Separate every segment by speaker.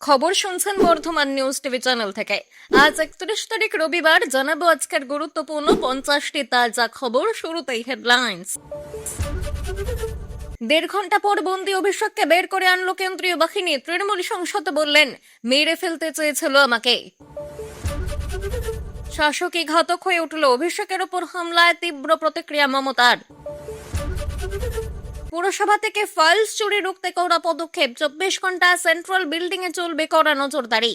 Speaker 1: খবর শুনছেন Bardhaman news TV channel থেকে। আজ 31 তারিখ রবিবার জানাবো আজকের গুরুত্বপূর্ণ 50টি তাজা খবর। শুরুতেই হেডলাইন্স। 1.5 ঘন্টা পর বন্দি অভিষেককে বের করে আনলো কেন্দ্রীয় বাহিনী। তৃণমূল সাংসদ বললেন, মেরে ফেলতে চেয়েছিল আমাকে। শাসকই ঘাতক হয়ে উঠল, অভিষেকের ওপর হামলায় তীব্র প্রতিক্রিয়া মমতার। পুরসভা থেকে ফাইলস চুরি রুখতে করা পদক্ষেপ, 24 ঘন্টা সেন্ট্রাল বিল্ডিং এ চলবে কড়া নজরদারি।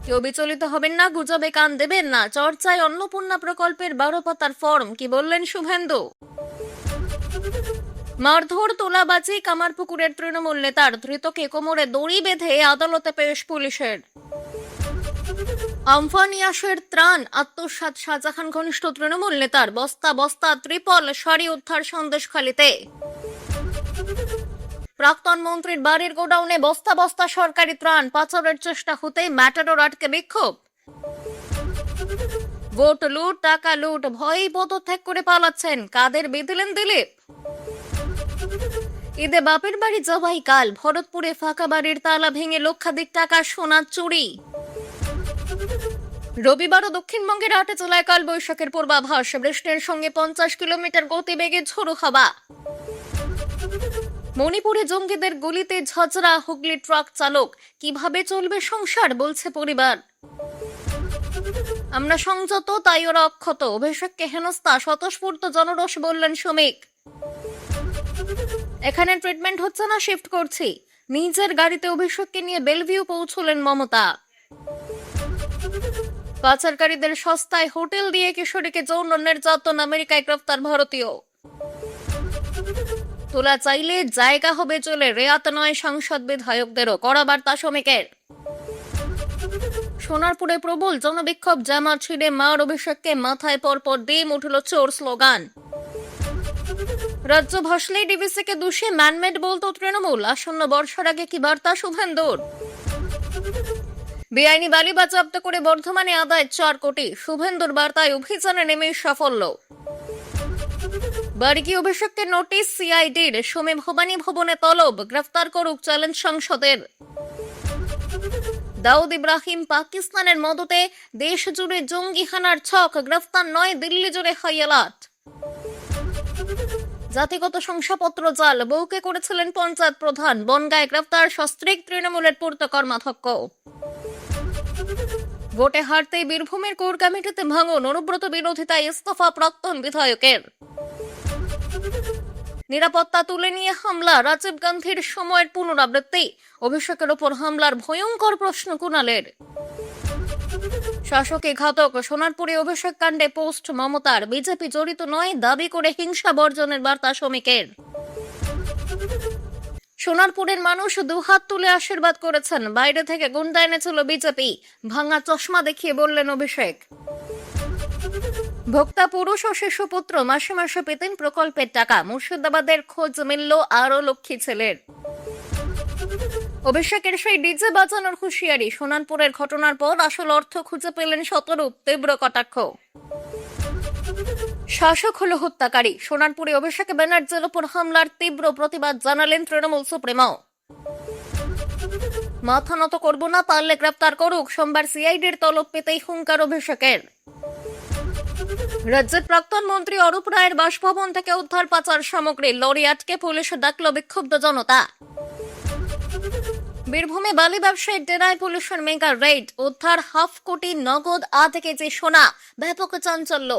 Speaker 1: কেউ বিচলিত হবেন না, গুজবে কান দেবেন না। চর্চায় অন্নপূর্ণা প্রকল্পের 12 পাতার ফর্ম, কি বললেন শুভেন্দু। মারধর, তোলাবাজি, কামারপুকুরের তৃণমূল নেতার, ধৃতকে কোমরে দড়ি বেঁধে আদালতে পেশ পুলিশের। আমফান ইয়াসের ত্রাণ আত্মসাৎ, শাহজাহান ঘনিষ্ঠ তৃণমূল নেতার, বস্তা বস্তা ত্রিপল শাড়ি উদ্ধার সন্দেশখালীতে। প্রাক্তন মন্ত্রীর বাড়ির গোডাউনে বস্তা বস্তা সরকারি ত্রাণ, পাচারের চেষ্টা হতেই ম্যাটাডোর আটকে বিক্ষোভ। ভোট লুট, টাকা লুট, ভয়েই পদত্যাগ করে পালাচ্ছেন, কাদের বেঁধেলেন দিলীপ। ঈদে বাপের বাড়ি জবাই কাল, ভরতপুরে ফাঁকা বাড়ির তালা ভেঙে লক্ষাধিক টাকা সোনা চুরি। রবিবারও দক্ষিণবঙ্গের 8 জেলায় কাল বৈশাখের পূর্বাভাস, বৃষ্টির সঙ্গে 50 কিলোমিটার গতিবেগে ঝোড়ো হাওয়া। মণিপুরে জঙ্গিদের গুলিতে ঝাঁঝরা হুগলি ট্রাক চালক, কিভাবে চলবে সংসার বলছে পরিবার। আমরা সংযত, তাই ওরা অক্ষত, অভিষেককে হেনস্থা, স্বতঃস্ফূর্ত জনরোষ বললেন শ্রমিক। এখানে ট্রিটমেন্ট হচ্ছে না, শিফট করছি। নিজের গাড়িতে অভিষেককে নিয়ে বেলভিউ পৌঁছলেন মমতা। পাচারকারীদের সস্তায় হোটেল দিয়ে কিশোরীকে যৌন নির্যাতন, আমেরিকায় গ্রেফতার ভারতীয়। তোলা চাইলে জায়গা হবে চলে, রেয়াত নয় সাংসদ বিধায়কদেরও, কড়া বার্তা শ্রমিকের। সোনারপুরে প্রবল জনবিক্ষোভ, জামা ছিঁড়ে মার অভিষেককে মাথায় পরপর ডিম, উঠল চোর স্লোগান। রাজ্য ভাসলেই ডিভিসিকে দোষে ম্যানমেড বলতো তৃণমূল, আসন্ন বর্ষার আগে কি বার্তা শুভেন্দুর। বেআইনি বালি বাজেয়াপ্ত করে বর্ধমানে আদায় 4 কোটি, শুভেন্দুর বার্তায় অভিযানে নেমে সাফল্য। বাড়ি অভিষেককে নোটিশ সিআইডির, সোমে ভবানী ভবনে তলব, গ্রেফতার করুক চ্যালেঞ্জ সংসদের। দাউদ ইব্রাহিম পাকিস্তানের মদতে দেশ জুড়ে জঙ্গি হানার ছক, গ্রেফতার নয় দিল্লি জুড়ে হাই অ্যালার্ট। জাতিগত শংসাপত্র জাল, বউকে করেছিলেন পঞ্চায়েত প্রধান, বনগাঁয় গ্রেফতার সস্ত্রীক তৃণমূলের পূর্ত কর্মাধ্যক্ষ। ভোটে হারতেই বীরভূমের কোর কমিটিতে ভাঙন, অনুব্রত বিরোধিতায় ইস্তফা প্রাক্তন বিধায়কের। নিরাপত্তা তুলে নিয়ে হামলা, রাজীব গান্ধীর সময়ের পুনরাবৃত্তি, অভিষেকের ওপর হামলার ভয়ঙ্কর প্রশ্ন কুণালের। শাসকই ঘাতক, সোনারপুরে অভিষেক কাণ্ডে পোস্ট মমতার, বিজেপি জড়িত নয় দাবি করে হিংসা বর্জনের বার্তা শ্রমিকের। সোনারপুরের মানুষ দুহাত তুলে আশীর্বাদ করেছেন, বাইরে থেকে গুন্ডা এনেছিল বিজেপি, ভাঙা চশমা দেখিয়ে বললেন অভিষেক। ভোক্তা পুরুষ ও শিশুপুত্র মাসে মাসে পেতেন প্রকল্পের টাকা, মুর্শিদাবাদের খোঁজ মিলল আরো লক্ষ্মী ছেলের। অভিষেকের সেই ডিজে বাজানোর হুঁশিয়ারি, সোনারপুরের ঘটনার পর আসল অর্থ খুঁজে পেলেন শতরূপ, তীব্র কটাক্ষ। শাসক হলো হত্যাকারী, সোনারপুরে অভিষেক ব্যানার্জির ওপর হামলার তীব্র প্রতিবাদ জানালেন তৃণমূল সুপ্রিমো। মাথা নত করব না, পারলে গ্রেফতার করুক, সোমবার সিআইডির তলব পেতেই হুঙ্কার অভিষেকের। রাজ্যের প্রাক্তন মন্ত্রী অরূপ রায়ের বাসভবন থেকে উদ্ধার পাচার সামগ্রী, লরি আটকে পুলিশ ডাকল বিক্ষুব্ধ জনতা। বীরভূমে বালি ব্যবসায়ীর ডেরায় পুলিশের মেগা রেড, উদ্ধার 1/2 কোটি নগদ, 1 কেজি সোনা, ব্যাপক চাঞ্চল্য।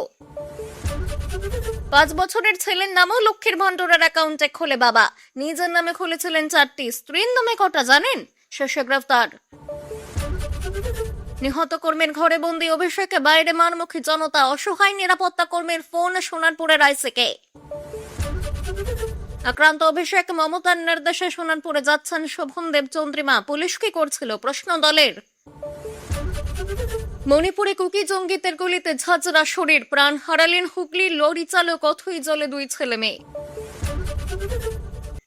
Speaker 1: 5 বছরের ছেলের নামও লক্ষ্মীর ভান্ডারের অ্যাকাউন্টে খোলে বাবা, নিজের নামে খুলেছিলেন 4টি, স্ত্রীর নামে কটা জানেন, শেষে গ্রেফতার। নিহত কর্মীর ঘরে বন্দি অভিষেকে, বাইরে মারমুখী জনতা, অসহায় নিরাপত্তা কর্মীর ফোন সোনারপুরের আইসিকে। আক্রান্ত অভিষেক, মমতার নির্দেশে সোনারপুরে যাচ্ছেন শোভনদেব চন্দ্রিমা, পুলিশ কি করছিল প্রশ্ন দলের। মণিপুরে কুকি জঙ্গিদের গুলিতে ঝাঁঝরা শরীর, প্রাণ হারালেন হুগলির লরি চালক, অথই জলে 2 ছেলে মেয়ে।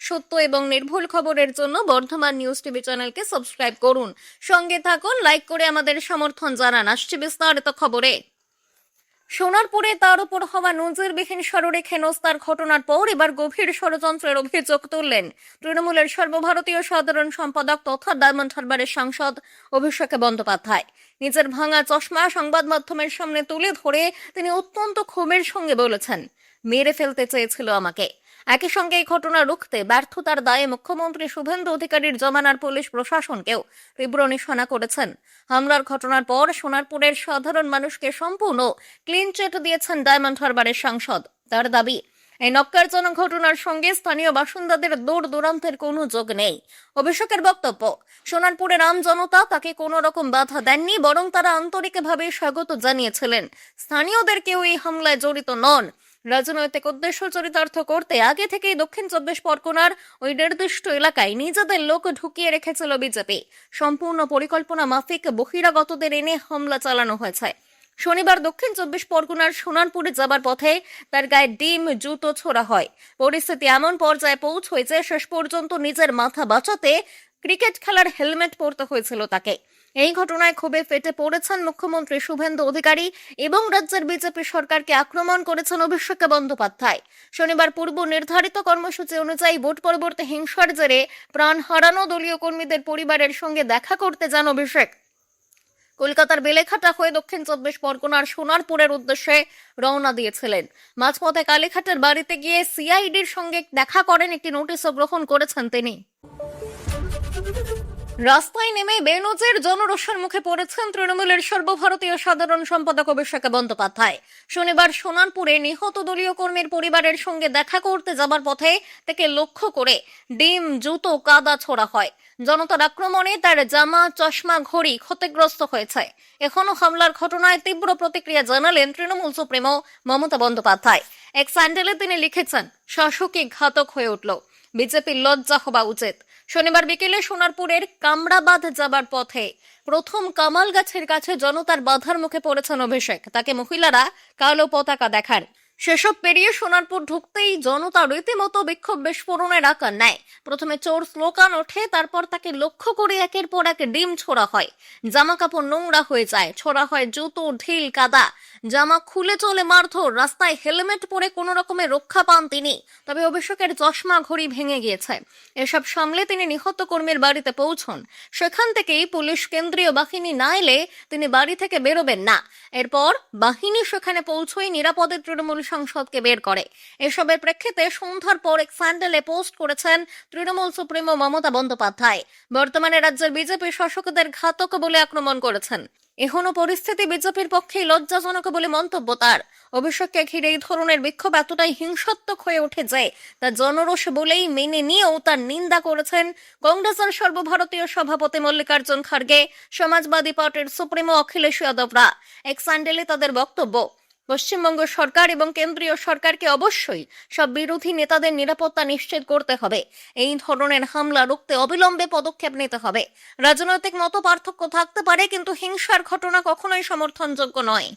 Speaker 1: সত্য এবং নির্ভুল খবরের জন্য বর্ধমান নিউজ টিভি চ্যানেলকে সাবস্ক্রাইব করুন, সঙ্গে থাকুন, লাইক করে আমাদের সমর্থন জানান। আসছে বিস্তারিত খবরে। সোনারপুরে তার উপর হওয়া নজিরবিহীন সড়ক হেনস্থার ঘটনার পর এবার গভীর ষড়যন্ত্রের অভিযোগ তুললেন তৃণমূলের সর্বভারতীয় সাধারণ সম্পাদক তথা ডায়মন্ড হারবারের সাংসদ অভিষেক বন্দ্যোপাধ্যায়। নিজের ভাঙা চশমা সংবাদ মাধ্যমের সামনে তুলে ধরে তিনি অত্যন্ত ক্ষোভের সঙ্গে বলেছেন, মেরে ফেলতে চেয়েছিল আমাকে। একই সঙ্গে এই ঘটনা রুখতে ব্যর্থতার দায়ে মুখ্যমন্ত্রী শুভেন্দু অধিকারীর জমানার পুলিশ প্রশাসনকেও তীব্র নিশানা করেছেন। হামলার ঘটনার পর সোনারপুরের সাধারণ মানুষকে সম্পূর্ণ ক্লিন চিট দিয়েছেন ডায়মন্ড হারবারের সাংসদ। তার দাবি, এই নক্কারজনক ঘটনার সঙ্গে স্থানীয় বাসিন্দাদের দূর দূরান্তের কোনো যোগ নেই। অভিষেকের বক্তব্য, সোনারপুরের আম জনতা তাকে কোনো রকম বাধা দেননি, বরং তারা আন্তরিকভাবে স্বাগত জানিয়েছিলেন। স্থানীয়দের কেউ এই হামলায় জড়িত নন। রাজনৈতিক উদ্দেশ্য চরিতার্থ করতে আগে থেকেই দক্ষিণ চব্বিশ পরগনার ওই নির্দিষ্ট এলাকায় নিজেদের লোক ঢুকিয়ে রেখেছিল বিজেপি। সম্পূর্ণ পরিকল্পনা মাফিক বহিরাগতদের এনে হামলা চালানো হয়েছে। শনিবার দক্ষিণ চব্বিশ পরগনার সোনারপুরে যাবার পথে তার গায়ে ডিম জুতো ছোড়া হয়। পরিস্থিতি এমন পর্যায়ে পৌঁছেছে শেষ পর্যন্ত নিজের মাথা বাঁচাতে ক্রিকেট খেলার হেলমেট পরতে হয়েছিল তাকে। এই ঘটনায় ক্ষোভে ফেটে পড়েছেন মুখ্যমন্ত্রী শুভেন্দু অধিকারী এবং রাজ্যের বিজেপি সরকারকে আক্রমণ করেছেন অভিষেক বন্দ্যোপাধ্যায়। শনিবার পূর্ব নির্ধারিত কর্মসূচি অনুযায়ী ভোট পরবর্তী হিংসার জেরে প্রাণ হারানো দলীয় কর্মীদের পরিবারের সঙ্গে দেখা করতে যান অভিষেক। কলকাতার বেলেঘাটা হয়ে দক্ষিণ চব্বিশ পরগনার সোনারপুরের উদ্দেশ্যে রওনা দিয়েছিলেন। মাঝপথে কালীঘাটের বাড়িতে গিয়ে সিআইডির সঙ্গে দেখা করেন, একটি নোটিশও গ্রহণ করেছেন তিনি। রাস্তায় নেমে বেনজির জনরোষের মুখে পড়েছেন তৃণমূলের সর্বভারতীয় সাধারণ সম্পাদক অভিষেক বন্দ্যোপাধ্যায়। শনিবার সোনারপুরে নিহত দলীয় কর্মীর পরিবারের সঙ্গে দেখা করতে যাবার পথে তাকে লক্ষ্য করে ডিম জুতো কাদা ছোড়া হয়। জনতার আক্রমণে তার জামা চশমা ঘড়ি ক্ষতিগ্রস্ত হয়েছে। এখনো হামলার ঘটনায় তীব্র প্রতিক্রিয়া জানালেন তৃণমূল সুপ্রিমো মমতা বন্দ্যোপাধ্যায়। এক স্যান্ডেলে তিনি লিখেছেন, শাসকই ঘাতক হয়ে উঠল, বিজেপির লজ্জা হওয়া উচিত। শনিবার বিকেলে সোনারপুরের কামরাবাদ যাবার পথে প্রথম কামাল গাছের কাছে জনতার বাধার মুখে পড়েছেন অভিষেক। তাকে মহিলারা কালো পতাকা দেখান। সেসব পেরিয়ে সোনারপুর ঢুকতেই জনতা রীতিমতো বিক্ষোভ বিস্ফোরণের আকার নেয়। প্রথমে চোর স্লোগান ওঠে, তারপর তাকে লক্ষ্য করে একের পর এক ডিম ছোড়া হয়। জামা কাপড় নোংরা হয়ে যায়, ছোড়া হয় জুতো, ঢিল, কাদা। জামা খুলে চলে মারধর। রাস্তায় হেলমেট পরে কোনো রকমের রক্ষা পান তিনি, তবে অভিষেকের চশমা ঘড়ি ভেঙে গিয়েছে। এসব সামলে তিনি নিহত কর্মীর বাড়িতে পৌঁছন। সেখান থেকেই পুলিশ কেন্দ্রীয় বাহিনী না এলে তিনি বাড়ি থেকে বেরোবেন না। এরপর বাহিনী সেখানে পৌঁছই নিরাপদে তৃণমূল সংসদকে বের করে। এসবের প্রেক্ষিতে সন্ধ্যার পর এক স্যান্ডেলে পোস্ট করেছেন তৃণমূল সুপ্রিমো মমতা বন্দ্যোপাধ্যায়। বর্তমানে রাজ্যের বিজেপি শাসকদের ঘাতক বলে আক্রমণ করেছেন। এখনো পরিস্থিতি বিজেপির পক্ষেই লজ্জাজনক বলে মন্তব্য তার। অভিষেককে ঘিরে এই ধরনের বিক্ষোভ এতটাই হিংসাত্মক হয়ে ওঠে যে তা জনরোষ বলেই মেনে নিয়েও তার নিন্দা করেছেন কংগ্রেসের সর্বভারতীয় সভাপতি মল্লিকার্জুন খার্গে, সমাজবাদী পার্টির সুপ্রিমো অখিলেশ যাদবরা। এক স্যান্ডেলে তাদের বক্তব্য, পশ্চিমবঙ্গ সরকার এবং কেন্দ্রীয় সরকারকে অবশ্যই সব বিরোধী নেতাদের নিরাপত্তা নিশ্চিত করতে হবে। এই ধরনের হামলা রুখতে অবিলম্বে পদক্ষেপ নিতে হবে। রাজনৈতিক মত পার্থক্য থাকতে পারে, কিন্তু হিংসার ঘটনা কখনোই সমর্থনযোগ্য নয়।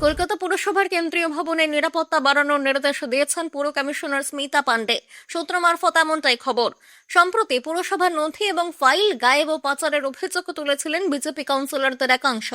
Speaker 1: কলকাতা পুরসভার কেন্দ্রীয় ভবনের নিরাপত্তা বাড়ানোর নির্দেশ দিয়েছেন পুর কমিশনার স্মিতা পান্ডে। সূত্র মারফত এমনটাই খবর। সম্প্রতি পুরসভার নথি এবং ফাইল গায়েব ও পাচারের অভিযোগ তুলেছিলেন বিজেপি কাউন্সিলরদের একাংশ।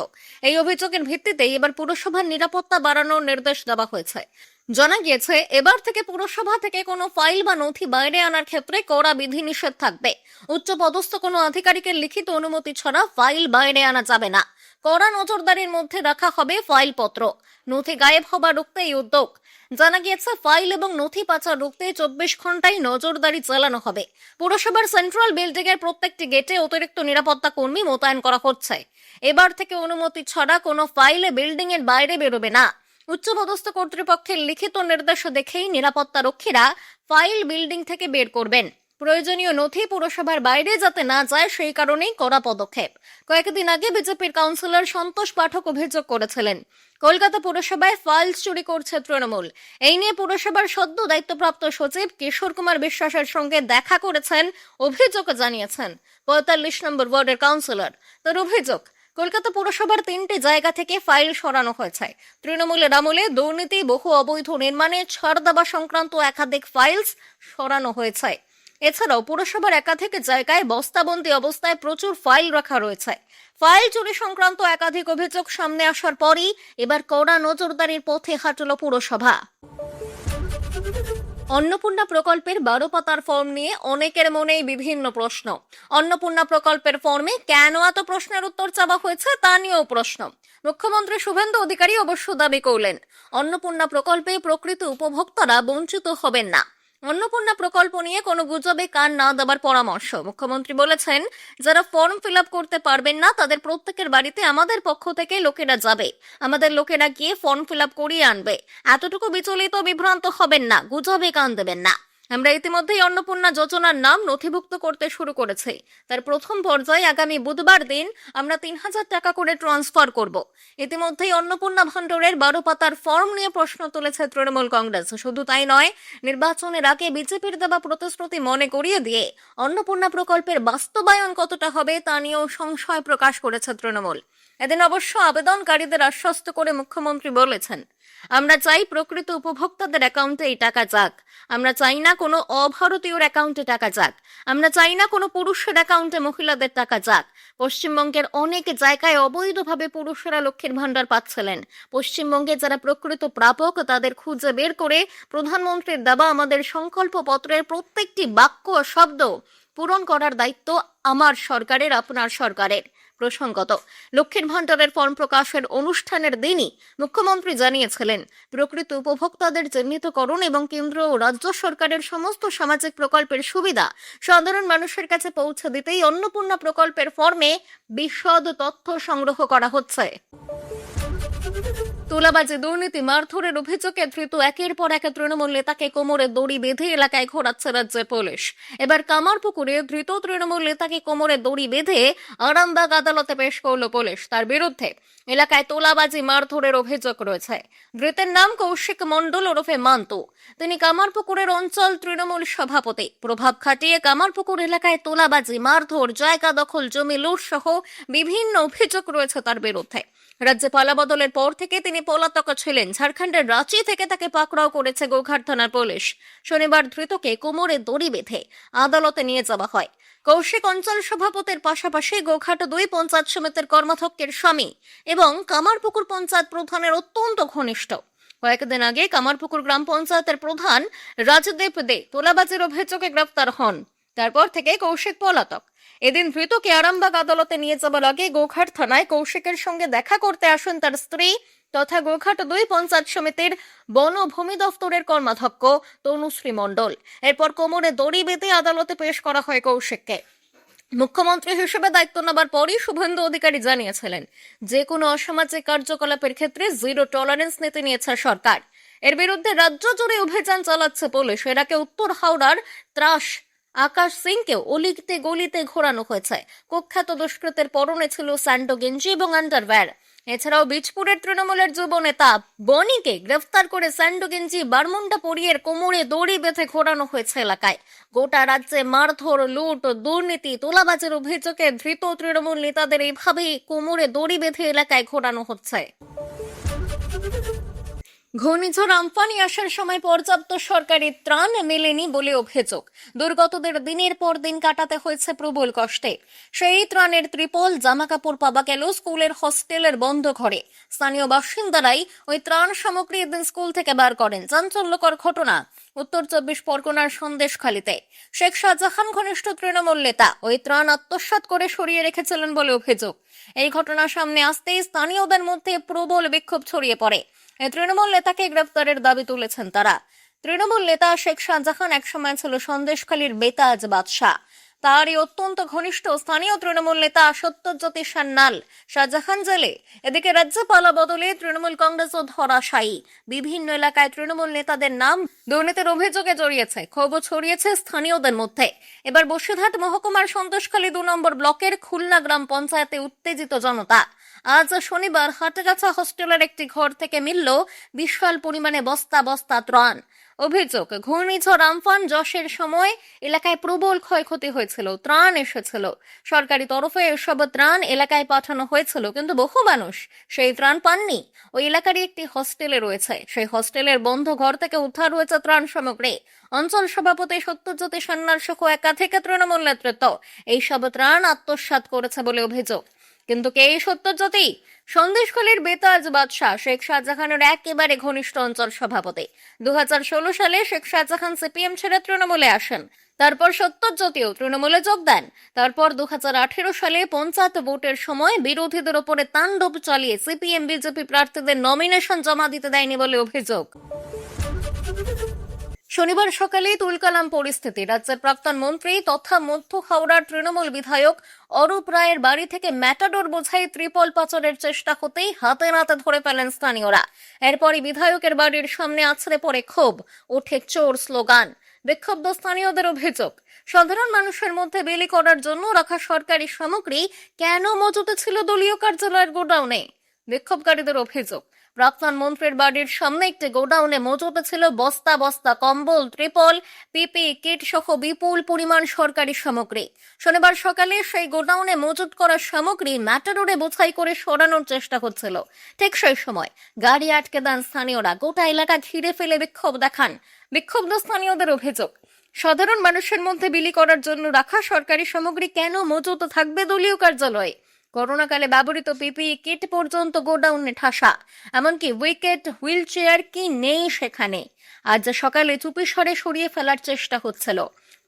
Speaker 1: এই অভিযোগের ভিত্তিতে এবার পুরসভার নিরাপত্তা বাড়ানোর নির্দেশ দেওয়া হয়েছে। জানা গিয়েছে, এবার থেকে পুরসভা থেকে কোনো ফাইল বা নথি বাইরে আনার ক্ষেত্রে কড়া বিধিনিষেধ থাকবে। উচ্চ পদস্থ কোনো আধিকারিকের লিখিত অনুমতি ছাড়া ফাইল বাইরে আনা যাবে না। কড়া নজরদারির মধ্যে রাখা হবে ফাইলপত্র। নথি গায়েব হবার রুখতে এই উদ্যোগ। জানা গিয়েছে, ফাইল এবং নথি পাচার রুখতে 24 ঘন্টায় নজরদারি চালানো হবে। পুরসভার সেন্ট্রাল বিল্ডিং এর প্রত্যেকটি গেটে অতিরিক্ত নিরাপত্তা কর্মী মোতায়েন করা হচ্ছে। এবার থেকে অনুমতি ছাড়া কোনো ফাইলে বিল্ডিং এর বাইরে বেরোবে না। উচ্চপদস্থ কর্তৃপক্ষের লিখিত নির্দেশ দেখেই নিরাপত্তা রক্ষীরা ফাইল বিল্ডিং থেকে বের করবেন। প্রয়োজনীয় নথি পুরসভার বাইরে যাতে না যায় সেই কারণেই কড়া পদক্ষেপ। কয়েকদিন আগে বিজেপির কাউন্সিলর সন্তোষ পাঠক অভিযোগ করেছিলেন, কলকাতা পুরসভায় ফাইল চুরি করছে তৃণমূল। এই নিয়ে পুরসভার সদ্য দায়িত্বপ্রাপ্ত সচিব কিশোর কুমার বিশ্বাসের সঙ্গে দেখা করেছেন, অভিযোগ জানিয়েছেন 45 নম্বর ওয়ার্ডের কাউন্সিলর। তার অভিযোগ, কলকাতা পুরসভার 3টি জায়গা থেকে ফাইল সরানো হয়েছে। তৃণমূলের আমলে দুর্নীতি, বহু অবৈধ নির্মাণে ছাড় দেওয়া সংক্রান্ত একাধিক ফাইলস সরানো হয়েছে। এছাড়াও পুরসভার একাধিক জায়গায় বস্তাবন্দি অবস্থায় প্রচুর ফাইল রাখা রয়েছে। ফাইল চুরি সংক্রান্ত একাধিক অভিযোগ সামনে আসার পরই এবার কড়া নজরদারির পথে হাঁটল পুরসভা। অন্নপূর্ণা প্রকল্পের 12 পাতার ফর্ম নিয়ে অনেকের মনেই বিভিন্ন প্রশ্ন। অন্নপূর্ণা প্রকল্পের ফর্মে কেন এত প্রশ্নের উত্তর চাওয়া হয়েছে তা নিয়েও প্রশ্ন। মুখ্যমন্ত্রী শুভেন্দু অধিকারী অবশ্য দাবি করলেন, অন্নপূর্ণা প্রকল্পে প্রকৃত উপভোক্তারা বঞ্চিত হবেন না। অন্নপূর্ণা প্রকল্প নিয়ে কোনো গুজবে কান না দেওয়ার পরামর্শ। মুখ্যমন্ত্রী বলেছেন, যারা ফর্ম ফিল আপ করতে পারবেন না তাদের প্রত্যেকের বাড়িতে আমাদের পক্ষ থেকে লোকেরা যাবে, আমাদের লোকেরা গিয়ে ফর্ম ফিল আপ করিয়ে আনবে। এতটুকু বিচলিত বিভ্রান্ত হবেন না, গুজবে কান দেবেন না। আমরা ইতিমধ্যেই অন্নপূর্ণা যোজনার নাম নথিভুক্ত করতে শুরু করেছি। তার প্রথম পর্যায়ে আগামী বুধবার দিন আমরা 3,000 টাকা করে ট্রান্সফার করব। ইতিমধ্যেই অন্নপূর্ণা ভান্ডারের 12 পাতার ফর্ম নিয়ে প্রশ্ন তুলেছে তৃণমূল কংগ্রেস। শুধু তাই নয়, নির্বাচনের আগে বিজেপির দেওয়া প্রতিশ্রুতি মনে করিয়ে দিয়ে অন্নপূর্ণা প্রকল্পের বাস্তবায়ন কতটা হবে তা নিয়েও সংশয় প্রকাশ করেছে তৃণমূল। এদিন অবশ্য আবেদনকারীদের আশ্বস্ত করে মুখ্যমন্ত্রী বলেছেন, আমরা চাই প্রকৃত উপভোক্তাদের অ্যাকাউন্টে এই টাকা যাক। আমরা চাই না কোনো অভারতীয়র অ্যাকাউন্টে টাকা যাক। আমরা চাই না কোনো পুরুষের অ্যাকাউন্টে মহিলাদের টাকা যাক। পশ্চিমবঙ্গের অনেক জায়গায় অবৈধভাবে পুরুষেরা লক্ষ্মীর ভান্ডার পাচ্ছিলেন। পশ্চিমবঙ্গে যারা প্রকৃত প্রাপক তাদের খুঁজে বের করে প্রধানমন্ত্রীর দেওয়া আমাদের সংকল্পপত্রের প্রত্যেকটি বাক্য ও শব্দ পূরণ করার দায়িত্ব আমার সরকারের, আপনার সরকারের। প্রসঙ্গত, লক্ষ্মীর ভান্ডারের ফর্ম প্রকাশের অনুষ্ঠানের দিনই মুখ্যমন্ত্রী জানিয়েছিলেন, প্রকৃত উপভোক্তাদের চিহ্নিতকরণ এবং কেন্দ্র ও রাজ্য সরকারের সমস্ত সামাজিক প্রকল্পের সুবিধা সাধারণ মানুষের কাছে পৌঁছে দিতেই অন্নপূর্ণা প্রকল্পের ফর্মে বিশদ তথ্য সংগ্রহ করা হচ্ছে। তোলাবাজি, দুর্নীতি, মারধরের অভিযোগে ধৃত একের পর এক তৃণমূল নেতাকে কোমরে দড়ি বেঁধে এলাকায় ঘোরাচ্ছে রাজ্যের পুলিশ। এবার কামারপুকুরে ধৃত তৃণমূল নেতাকে কোমরে দড়ি বেঁধে আরামবাগ আদালতে পেশ করল পুলিশ। তার বিরুদ্ধে এলাকায় তোলাবাজি, মারধরের অভিযোগ রয়েছে। ধৃতের নাম কৌশিক মণ্ডল ওরফে মান্তু। তিনি কামারপুকুরের অঞ্চল তৃণমূল সভাপতি। প্রভাব খাটিয়ে কামারপুকুর এলাকায় তোলাবাজি, মারধর, জায়গা দখল, জমি লুট সহ বিভিন্ন অভিযোগ রয়েছে তার বিরুদ্ধে। রাজ্যে পালাবদলের পর থেকে তিনি পলাতক ছিলেন। ঝাড়খণ্ডের রাঁচি থেকে তাকে পাকড়াও করেছে গোঘাট থানার পুলিশ। শনিবার ধৃতকে কোমরে দড়ি বেঁধে আদালতে নিয়ে যাওয়া হয়। কৌশিক অঞ্চল সভাপতির পাশাপাশি গোঘাট 2 পঞ্চায়েত সমিতির কর্মাধ্যক্ষের স্বামী এবং কামারপুকুর পঞ্চায়েত প্রধানের অত্যন্ত ঘনিষ্ঠ। কয়েকদিন আগে কামারপুকুর গ্রাম পঞ্চায়েতের প্রধান রাজদেব দে তোলাবাজির অভিযোগে গ্রেফতার হন। তারপর থেকে কৌশিক পলাতক। এদিন ধৃতকে আরামবাগ আদালতে নিয়ে যাবার আগে গোঘাট থানায় কৌশিকের সঙ্গে দেখা করতে আসেন তার স্ত্রী তথা গোঘাট 2 পঞ্চায়েত সমিতির বনভূমি দপ্তরের কর্মাধ্যক্ষ তনুশ্রী মণ্ডল। এরপর কোমরে দড়ি বেঁধে আদালতে পেশ করা হয় কৌশিককে। মুখ্যমন্ত্রী হিসেবে দায়িত্ব নেবার পরই শুভেন্দু অধিকারী জানিয়েছিলেন, যে কোনো অসামাজিক কার্যকলাপের ক্ষেত্রে জিরো টলারেন্স নীতি নিয়েছে সরকার। এর বিরুদ্ধে রাজ্য জুড়ে অভিযান চালাচ্ছে পুলিশ। এর আগে উত্তর হাওড়ার ত্রাস আকাশ সিংকেও অলিতে গলিতে ঘোরানো হয়েছে। কুখ্যাত দুষ্কৃতের পরনে ছিল স্যান্ডো গেঞ্জি এবং আন্ডারওয়্যার। এছাড়াও বীজপুরের তৃণমূলের যুব নেতা বনিকে গ্রেফতার করে স্যান্ডো গেঞ্জি, বারমুন্ডা পরিয়ে কোমরে দড়ি বেঁধে ঘোরানো হয়েছে এলাকায়। গোটা রাজ্যে মারধর, লুট, দুর্নীতি, তোলাবাজির অভিযোগে ধৃত তৃণমূল নেতাদের এইভাবেই কোমরে দড়ি বেঁধে এলাকায় ঘোরানো হচ্ছে। ঘূর্ণিঝড় আম্ফানি আসার সময় পর্যাপ্ত সরকারি ত্রাণ মেলেনি বলে অভিযোগ। দুর্গতদের দিনের পর দিন কাটাতে হয়েছে প্রবল কষ্টে। সেই ত্রাণের ত্রিপল, জামাকাপড় পাওয়া গেল স্কুলের হোস্টেলের বন্ধ ঘরে। স্থানীয় বাসিন্দারাই ওই ত্রাণ সামগ্রী এদিন স্কুল থেকে বার করেন। চাঞ্চল্যকর ঘটনা উত্তর 24 পরগনার সন্দেশখালীতে। শেখ শাহজাহান ঘনিষ্ঠ তৃণমূল নেতা ওই ত্রাণ আত্মসাৎ করে সরিয়ে রেখেছিলেন বলে অভিযোগ। এই ঘটনা সামনে আসতেই স্থানীয়দের মধ্যে প্রবল বিক্ষোভ ছড়িয়ে পড়ে। এই তৃণমূল নেতাকে গ্রেফতারের দাবি তুলেছেন তারা। তৃণমূল নেতা শেখ শাহজাহান একসময় ছিল সন্দেশখালীর বেতাজ বাদশাহ। তারই অত্যন্ত ঘনিষ্ঠ স্থানীয় তৃণমূল নেতা সত্যজ্যোতি সান্যাল শাহজাহান জেলে। এদিকে রাজ্যে পালা বদলে তৃণমূল কংগ্রেসও ধরাশায়ী। বিভিন্ন এলাকায় তৃণমূল নেতাদের নাম দুর্নীতির অভিযোগে জড়িয়েছে। ক্ষোভ ছড়িয়েছে স্থানীয়দের মধ্যে। এবার বসিরহাট মহকুমার সন্তোষখালী 2 নম্বর ব্লকের খুলনা গ্রাম পঞ্চায়েতে উত্তেজিত জনতা। আজ শনিবার হাটগাছা হোস্টেলের একটি ঘর থেকে মিলল বিশাল পরিমাণে বস্তা বস্তা ত্রাণ। অভিযোগ, ঘূর্ণিঝড় আমফান যশের সময় এলাকায় প্রবল ক্ষয়ক্ষতি হয়েছিল, ত্রাণ এসেছিল। সরকারি তরফে এসব ত্রাণ এলাকায় পাঠানো হয়েছিল, কিন্তু বহু মানুষ সেই ত্রাণ পাননি। ওই এলাকারই একটি হস্টেলে রয়েছে, সেই হস্টেলের বন্ধ ঘর থেকে উদ্ধার হয়েছে ত্রাণ সামগ্রী। অঞ্চল সভাপতি সত্যজ্যোতি সান্যাল সহ একাধিক তৃণমূল নেতৃত্ব এইসব ত্রাণ আত্মসাৎ করেছে বলে অভিযোগ। কিন্তু কে এই সত্যজ্যোতি? সন্দেশখালীর বেতাজ বাদশাহ, শেখ শাহজাহানের একেবারে ঘনিষ্ঠ অঞ্চল সভাপতি। 2016 সালে শেখ শাহজাহান সিপিএম ছেড়ে তৃণমূলে আসেন। তারপর সত্যজ্যোতিও তৃণমূলে যোগ দেন। তারপর 2018 সালে পঞ্চায়েত ভোটের সময় বিরোধীদের ওপরে তাণ্ডব চালিয়ে সিপিএম বিজেপি প্রার্থীদের নমিনেশন জমা দিতে দেয়নি বলে অভিযোগ। শনিবার সকালে তুলকালাম পরিস্থিতি। রাজ্যের প্রাক্তন মন্ত্রী তথা মধ্য হাওড়ার তৃণমূল বিধায়ক অরূপ রায়ের বাড়ি থেকে ম্যাটাডোর বোঝাই ত্রিপল পাচারের চেষ্টা হতেই হাতে নাতে ধরে ফেলেন স্থানীয়রা। এরপরই বিধায়কের বাড়ির সামনে আছড়ে পড়ে ক্ষোভ, ওঠে চোর স্লোগান। বিক্ষুব্ধ স্থানীয়দের অভিযোগ, সাধারণ মানুষের মধ্যে বিলি করার জন্য রাখা সরকারি সামগ্রী কেন মজুত ছিল দলীয় কার্যালয়ের গোডাউনে। বিক্ষোভকারীদের অভিযোগ, প্রাক্তন মন্ত্রীর বাড়ির সামনে একটি গোডাউনে মজুত ছিল বস্তা বস্তা কম্বল, ত্রিপল, পিপি কিট সহ বিপুল পরিমাণ সরকারি সামগ্রী। শনিবার সকালে সেই গোডাউনে মজুত করা সামগ্রী ম্যাটাডোরে বোঝাই করে সরানোর চেষ্টা হচ্ছিল। ঠিক সেই সময় গাড়ি আটকে দেন স্থানীয়রা। গোটা এলাকা ঘিরে ফেলে বিক্ষোভ দেখান। বিক্ষুব্ধ স্থানীয়দের অভিযোগ, সাধারণ মানুষের মধ্যে বিলি করার জন্য রাখা সরকারি সামগ্রী কেন মজুত থাকবে দলীয় কার্যালয়ে। করোনাকালে ব্যবহৃত পিপিই কিট পর্যন্ত গোডাউনে ঠাসা, এমনকি উইকেট, হুইল চেয়ার কি নেই সেখানে। আজ সকালে চুপিসারে সরিয়ে ফেলার চেষ্টা হচ্ছিল।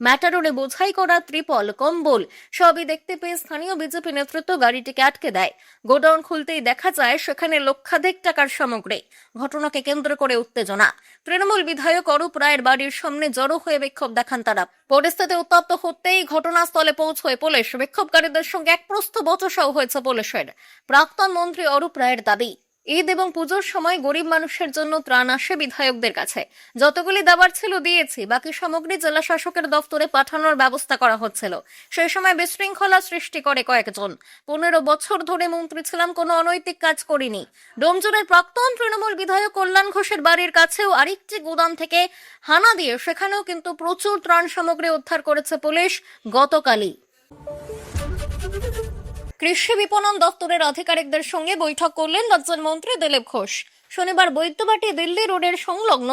Speaker 1: ম্যাটাডোরে বোঝাই করা ত্রিপল, কম্বল সবই দেখতে পেয়ে স্থানীয় বিজেপি নেতৃত্ব গাড়িটিকে আটকে দেয়। গোডাউন খুলতেই দেখা যায় সেখানে লক্ষাধিক টাকার সামগ্রী। ঘটনাকে কেন্দ্র করে উত্তেজনা। তৃণমূল বিধায়ক অরূপ রায়ের বাড়ির সামনে জড়ো হয়ে বিক্ষোভ দেখান তারা। পরিস্থিতি উত্তপ্ত হতেই ঘটনাস্থলে পৌঁছয় পুলিশ। বিক্ষোভকারীদের সঙ্গে এক প্রস্থ বচসাও হয়েছে পুলিশের। প্রাক্তন মন্ত্রী অরূপ রায়ের দাবি, ঈদ এবং পুজোর সময় গরিব মানুষের জন্য ত্রাণ আসে বিধায়কদের কাছে। যতগুলি দেওয়ার ছিল দিয়েছি, বাকি সামগ্রী জেলা শাসকের দপ্তরে পাঠানোর ব্যবস্থা করা হচ্ছিল। সেই সময় বিশৃঙ্খলা সৃষ্টি করে কয়েকজন। 15 বছর ধরে মন্ত্রী ছিলাম, কোনো অনৈতিক কাজ করিনি। ডোমজুড়ের প্রাক্তন তৃণমূল বিধায়ক কল্যাণ ঘোষের বাড়ির কাছেও আরেকটি গোদাম থেকে হানা দিয়ে সেখানেও কিন্তু প্রচুর ত্রাণ সামগ্রী উদ্ধার করেছে পুলিশ গতকালই। কৃষি বিপণন দপ্তরের আধিকারিকদের সঙ্গে বৈঠক করলেন রাজ্যের মন্ত্রী দিলীপ ঘোষ। শনিবার বৈদ্যবাটি দিল্লি রোডের সংলগ্ন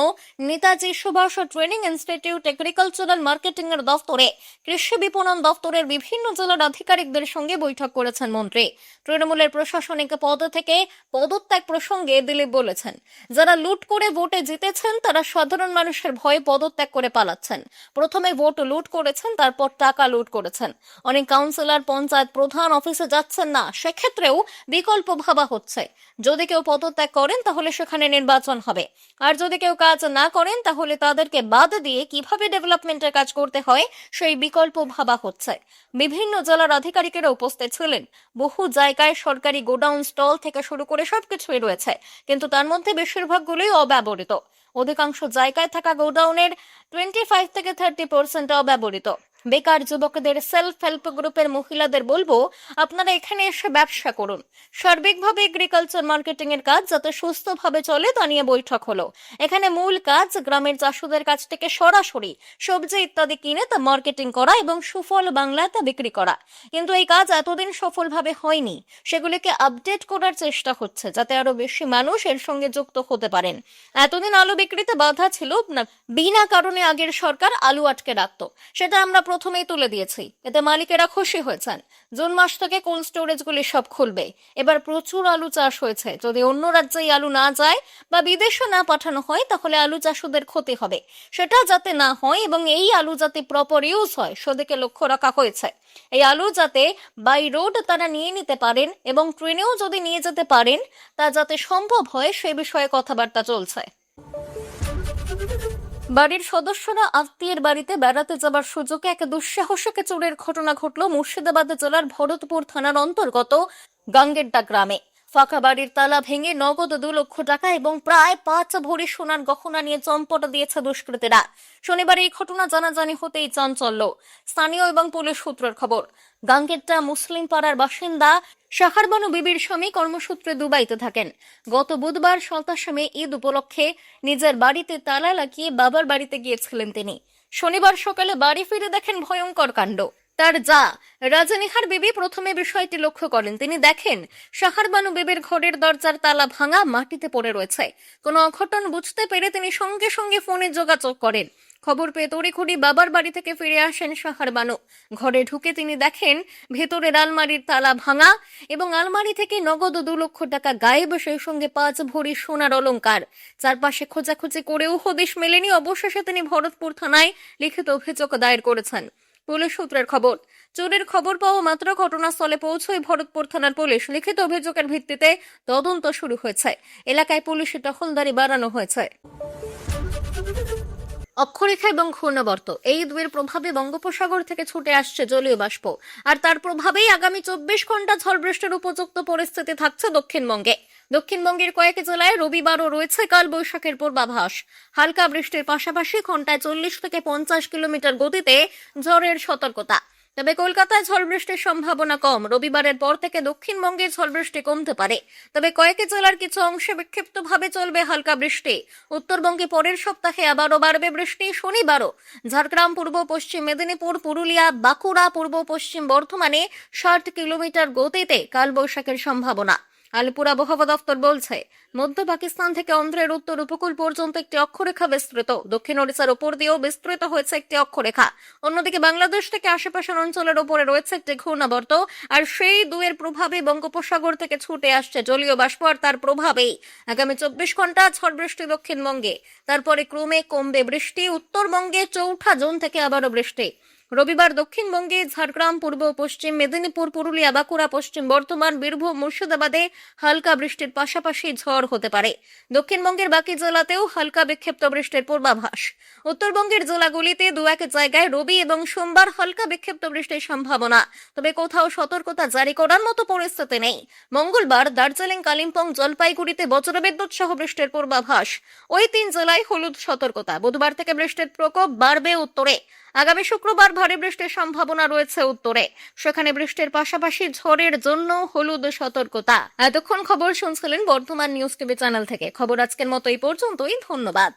Speaker 1: Netaji Subhas training institute agricultural marketing এর দপ্তরে কৃষি বিপণন দপ্তরের বিভিন্ন জেলার আধিকারিকদের সঙ্গে বৈঠক করেছেন মন্ত্রী। তৃণমূলের প্রশাসনিক পদ থেকে পদত্যাগ প্রসঙ্গে দিলীপ বলেছেন, যারা লুট করে ভোটে জিতেছেন তারা সাধারণ মানুষের ভয়ে পদত্যাগ করে পালাচ্ছেন। প্রথমে ভোট লুট করেছেন, তারপর টাকা লুট করেছেন। অনেক কাউন্সিলর, পঞ্চায়েত প্রধান অফিসে যাচ্ছেন না, সেক্ষেত্রেও বিকল্প ভাবা হচ্ছে। যদি কেউ পদত্যাগ করেন তাহলে সেখানে নির্বাচন হবে, আর যদি কেউ কাজ না করেন তাহলে তাদেরকে বাদ দিয়ে কিভাবে ডেভেলপমেন্টের কাজ করতে হয় সেই বিকল্প ভাবা হচ্ছে। বিভিন্ন জেলার আধিকারিকেরা উপস্থিত ছিলেন। বহু জায়গায় সরকারি গোডাউন, স্টল থেকে শুরু করে সবকিছুই রয়েছে, কিন্তু তার মধ্যে বেশিরভাগগুলোই অব্যবহৃত। অধিকাংশ জায়গায় থাকা গোডাউনের 25 থেকে 30% অব্যবহৃত। বেকার যুবকদের, সেলফ হেল্প গ্রুপের মহিলাদের বলবো, আপনারা এখানে এসে ব্যবসা করুন। সার্বিকভাবে এগ্রিকালচার মার্কেটিং এর কাজ যাতে সুস্থভাবে চলে তা নিয়ে বৈঠক হলো। এখানে মূল কাজ গ্রামের চাষিদের কাছ থেকে সরাসরি সবজি ইত্যাদি কিনে তা মার্কেটিং করা এবং সুফল বাংলায় তা বিক্রি করা। কিন্তু এই কাজ এতদিন সফলভাবে হয়নি, সেগুলিকে আপডেট করার চেষ্টা হচ্ছে যাতে আরো বেশি মানুষ এর সঙ্গে যুক্ত হতে পারেন। এতদিন আলু বিক্রিতে বাধা ছিল না, বিনা কারণে আগের সরকার আলু আটকে রাখত, সেটা আমরা প্রথমেই তুলে দিয়েছি। এতে মালিকেরা খুশি হয়েছেন। জুন মাস থেকে কোল্ড স্টোরেজগুলি সব খুলবে। এবার প্রচুর আলু চাষ হয়েছে। যদি অন্য রাজ্যে আলু না যায় বা বিদেশে না পাঠানো হয় তাহলে আলু চাষীদের ক্ষতি হবে। সেটা যাতে না হয় এবং এই আলু যাতে প্রপার ইউজ হয় সেদিকে লক্ষ্য রাখা হয়েছে। এই আলু যাতে বাই রোড তারা নিয়ে নিতে পারেন এবং ট্রেনেও যদি নিয়ে যেতে পারেন তা যাতে সম্ভব হয় সে বিষয়ে কথাবার্তা চলছে। বাড়ির সদস্যরা আত্মীয়ের বাড়িতে বেড়াতে যাবার সুযোগে এক দুঃসাহসিক চোরের ঘটনা ঘটল মুর্শিদাবাদ জেলার ভরতপুর থানার অন্তর্গত গাঙ্গেড্ডা গ্রামে। ফাঁকা বাড়ির তালা ভেঙে নগদ 2 লক্ষ টাকা এবং প্রায় 5 ভরি সোনার গহনা নিয়ে চম্পট দিয়েছে দুষ্কৃতীরা। শনিবার এই ঘটনা জানাজানি হতেই চাঞ্চল্য। স্থানীয় এবং পুলিশ সূত্রের খবর, গাঙ্গেরটা মুসলিম পাড়ার বাসিন্দা শাহারবানু বিবির স্বামী কর্মসূত্রে দুবাইতে থাকেন। গত বুধবার 27 মে ঈদ উপলক্ষে নিজের বাড়িতে তালা লাগিয়ে বাবার বাড়িতে গিয়েছিলেন তিনি। শনিবার সকালে বাড়ি ফিরে দেখেন ভয়ঙ্কর কাণ্ড। তার যা রাজনিহার বিবি প্রথমে বিষয়টি লক্ষ্য করেন। তিনি দেখেন শাহারবানু বিবির ঘরের দরজার তালা ভাঙা, মাটিতে পড়ে রয়েছে। কোনো অঘটন বুঝতে পেরে তিনি সঙ্গে সঙ্গে ফোনে যোগাযোগ করেন। খবর পেয়ে তড়িঘড়ি বাবার বাড়ি থেকে ফিরে আসেন শাহারবানু। ঘরে ঢুকে তিনি দেখেন ভেতরের আলমারির তালা ভাঙা এবং আলমারি থেকে নগদ 2 লক্ষ টাকা গায়েব, সেই সঙ্গে 5 ভরি সোনার অলংকার। চারপাশে খোঁজাখুঁজি করেও হদিশ মেলেনি। অবশেষে তিনি ভরতপুর থানায় লিখিত অভিযোগ দায়ের করেছেন। পুলিশ সূত্রের খবর, চোরের খবর পাওয়া মাত্র ঘটনাস্থলে পৌঁছয় ভরতপুর থানার পুলিশ। লিখিত অভিযোগের ভিত্তিতে তদন্ত শুরু হয়েছে। এলাকায় পুলিশের টহলদারি বাড়ানো হয়েছে। অক্ষরেখা এবং ঘূর্ণাবর্ত, এই দুয়ের প্রভাবে বঙ্গোপসাগর থেকে ছুটে আসছে জলীয় বাষ্প, আর তার প্রভাবেই আগামী 24 ঘন্টা ঝড় বৃষ্টির উপযুক্ত পরিস্থিতি থাকছে দক্ষিণবঙ্গে। দক্ষিণবঙ্গের কয়েক জেলায় রবিবারও রয়েছে কালবৈশাখীর পূর্বাভাস। হালকা বৃষ্টির পাশাপাশি ঘন্টায় 40 থেকে 50 কিলোমিটার গতিতে ঝড়ের সতর্কতা। তবে কলকাতায় ঝড় বৃষ্টির সম্ভাবনা কম। রবিবারের পর থেকে দক্ষিণবঙ্গে ঝড় বৃষ্টি কমতে পারে, তবে কয়েক জেলার কিছু অংশে বিক্ষিপ্তভাবে চলবে হালকা বৃষ্টি। উত্তরবঙ্গে পরের সপ্তাহে আবারও বাড়বে বৃষ্টি। শনিবারও ঝাড়গ্রাম, পূর্ব পশ্চিম মেদিনীপুর, পুরুলিয়া, বাঁকুড়া, পূর্ব পশ্চিম বর্ধমানে 60 কিলোমিটার গতিতে কালবৈশাখীর সম্ভাবনা। আলিপুর আবহাওয়া দপ্তর বলছে, মধ্য পাকিস্তান থেকে অন্ধ্রের উত্তর উপকূল পর্যন্ত একটি অক্ষরেখা বিস্তৃত। দক্ষিণ ওড়িশার উপর দিয়েও বিস্তৃত হয়েছে একটি অক্ষরেখা। অন্যদিকে বাংলাদেশ থেকে আশেপাশের অঞ্চলের উপরে রয়েছে একটি ঘূর্ণাবর্ত, আর সেই দুয়ের প্রভাবে বঙ্গোপসাগর থেকে ছুটে আসছে জলীয় বাষ্প, আর তার প্রভাবেই আগামী 24 ঘন্টা ঝড় বৃষ্টি দক্ষিণবঙ্গে। তারপরে ক্রমে কমবে বৃষ্টি। উত্তরবঙ্গে 4 জুন থেকে আবারও বৃষ্টি। রবিবার দক্ষিণবঙ্গে ঝাড়গ্রাম, পূর্ব পশ্চিম মেদিনীপুর, পুরুলিয়া, বাঁকুড়া, পশ্চিম বর্ধমান, বীরভূম, মুর্শিদাবাদে হালকা বৃষ্টির পাশাপাশি ঝড় হতে পারে। দক্ষিণবঙ্গের বাকি জেলাতেও হালকা বিক্ষিপ্ত বৃষ্টির পূর্বাভাস। উত্তরবঙ্গের জেলাগুলিতে 2-1 জায়গায় রবি এবং সোমবার হালকা বিক্ষিপ্ত বৃষ্টির সম্ভাবনা, তবে কোথাও সতর্কতা জারি করার মতো পরিস্থিতি নেই। মঙ্গলবার দার্জিলিং, কালিম্পং, জলপাইগুড়িতে বজ্রবিদ্যুৎ সহ বৃষ্টির পূর্বাভাস। ওই 3 জেলায় হলুদ সতর্কতা। বুধবার থেকে বৃষ্টির প্রকোপ বাড়বে উত্তরে। আগামী শুক্রবার ভারী বৃষ্টির সম্ভাবনা রয়েছে উত্তরে, সেখানে বৃষ্টির পাশাপাশি ঝড়ের জন্য হলুদ সতর্কতা। এতক্ষণ খবর শুনছিলেন বর্তমান নিউজ টিভি চ্যানেল থেকে। খবর আজকের মতো এই পর্যন্তই। ধন্যবাদ।